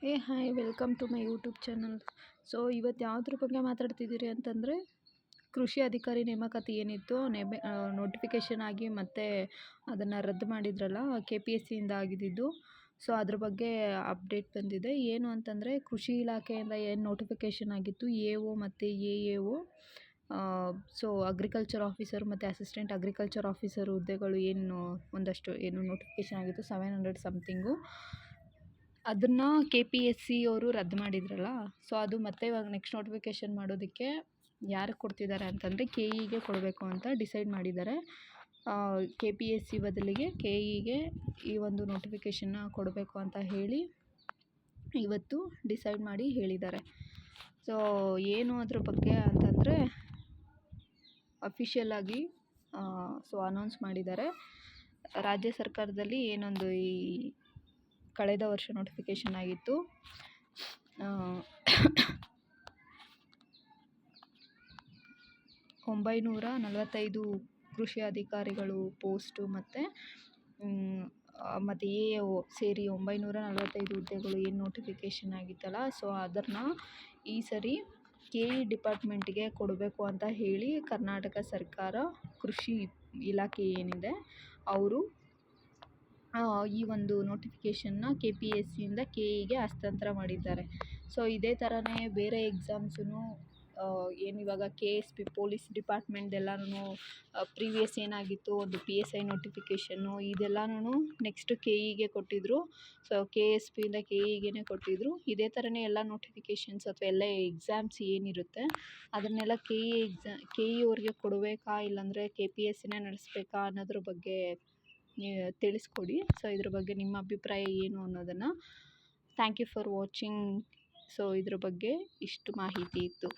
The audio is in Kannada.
Hi welcome to my YouTube channel. So ಇವತ್ತು ಯಾವುದ್ರ ಬಗ್ಗೆ ಮಾತಾಡ್ತಿದ್ದೀರಿ ಅಂತಂದರೆ, ಕೃಷಿ ಅಧಿಕಾರಿ ನೇಮಕಾತಿ ಏನಿತ್ತು ನೋಟಿಫಿಕೇಷನ್ ಆಗಿ ಮತ್ತೆ ಅದನ್ನು ರದ್ದು ಮಾಡಿದ್ರಲ್ಲ KPSCಯಿಂದ ಆಗಿದ್ದು. ಸೊ ಅದ್ರ ಬಗ್ಗೆ ಅಪ್ಡೇಟ್ ಬಂದಿದೆ. ಏನು ಅಂತಂದರೆ, ಕೃಷಿ ಇಲಾಖೆಯಿಂದ ಏನು ನೋಟಿಫಿಕೇಷನ್ ಆಗಿತ್ತು AO ಮತ್ತು AAO, ಸೊ ಅಗ್ರಿಕಲ್ಚರ್ ಆಫೀಸರ್ ಮತ್ತು ಅಸಿಸ್ಟೆಂಟ್ ಅಗ್ರಿಕಲ್ಚರ್ ಆಫೀಸರ್ ಹುದ್ದೆಗಳು ಒಂದಷ್ಟು ನೋಟಿಫಿಕೇಷನ್ ಆಗಿತ್ತು 700 ಸಮಥಿಂಗು. ಅದನ್ನು KPSC ಅವರು ರದ್ದು ಮಾಡಿದ್ರಲ್ಲ, ಸೊ ಅದು ಮತ್ತೆ ಇವಾಗ ನೆಕ್ಸ್ಟ್ ನೋಟಿಫಿಕೇಷನ್ ಮಾಡೋದಕ್ಕೆ ಯಾರಿಗೆ ಕೊಡ್ತಿದ್ದಾರೆ ಅಂತಂದರೆ KEಗೆ ಕೊಡಬೇಕು ಅಂತ ಡಿಸೈಡ್ ಮಾಡಿದ್ದಾರೆ. KPSC ಬದಲಿಗೆ KEಗೆ ಈ ಒಂದು ನೋಟಿಫಿಕೇಷನ್ನ ಕೊಡಬೇಕು ಅಂತ ಹೇಳಿ ಇವತ್ತು ಡಿಸೈಡ್ ಮಾಡಿ ಹೇಳಿದ್ದಾರೆ. ಸೊ ಏನು ಅದ್ರ ಬಗ್ಗೆ ಅಂತಂದರೆ, ಅಫಿಷಿಯಲಾಗಿ ಅನೌನ್ಸ್ ಮಾಡಿದ್ದಾರೆ. ರಾಜ್ಯ ಸರ್ಕಾರದಲ್ಲಿ ಏನೊಂದು ಈ ಕಳೆದ ವರ್ಷ ನೋಟಿಫಿಕೇಷನ್ ಆಗಿತ್ತು, 945 ಕೃಷಿ ಅಧಿಕಾರಿಗಳು ಪೋಸ್ಟು ಮತ್ತು AAO ಸೇರಿ 945 ಹುದ್ದೆಗಳು ಏನು ನೋಟಿಫಿಕೇಷನ್ ಆಗಿತ್ತಲ್ಲ, ಸೊ ಅದನ್ನು ಈ ಸರಿ KE ಡಿಪಾರ್ಟ್ಮೆಂಟ್ಗೆ ಕೊಡಬೇಕು ಅಂತ ಹೇಳಿ ಕರ್ನಾಟಕ ಸರ್ಕಾರ ಕೃಷಿ ಇಲಾಖೆ ಏನಿದೆ ಅವರು ಈ ಒಂದು ನೋಟಿಫಿಕೇಷನ್ನ KPSCಯಿಂದ KEಗೆ ಹಸ್ತಾಂತರ ಮಾಡಿದ್ದಾರೆ. ಸೊ ಇದೇ ಥರನೇ ಬೇರೆ ಎಕ್ಸಾಮ್ಸೂ ಏನು ಇವಾಗ KSP ಪೊಲೀಸ್ ಡಿಪಾರ್ಟ್ಮೆಂಟ್ದೆಲ್ಲನೂ ಪ್ರೀವಿಯಸ್ ಏನಾಗಿತ್ತು ಒಂದು PSI ನೋಟಿಫಿಕೇಷನ್ನು ಇದೆಲ್ಲನೂ ನೆಕ್ಸ್ಟ್ KEಗೆ ಕೊಟ್ಟಿದ್ದರು. ಸೊ KSPಯಿಂದ KEಗೆ ಕೊಟ್ಟಿದ್ದರು. ಇದೇ ಥರನೇ ಎಲ್ಲ ನೋಟಿಫಿಕೇಷನ್ಸ್ ಅಥವಾ ಎಲ್ಲ ಎಕ್ಸಾಮ್ಸ್ ಏನಿರುತ್ತೆ ಅದನ್ನೆಲ್ಲ KE ಅವ್ರಿಗೆ ಕೊಡಬೇಕಾ, ಇಲ್ಲಾಂದರೆ KPSCನೇ ನಡೆಸಬೇಕಾ ಅನ್ನೋದ್ರ ಬಗ್ಗೆ ತಿಳಿಸ್ಕೊಡಿ. ಸೊ ಇದ್ರ ಬಗ್ಗೆ ನಿಮ್ಮ ಅಭಿಪ್ರಾಯ ಏನು ಅನ್ನೋದನ್ನು. Thank you for watching. So ಇದ್ರ ಬಗ್ಗೆ ಇಷ್ಟು ಮಾಹಿತಿ ಇತ್ತು.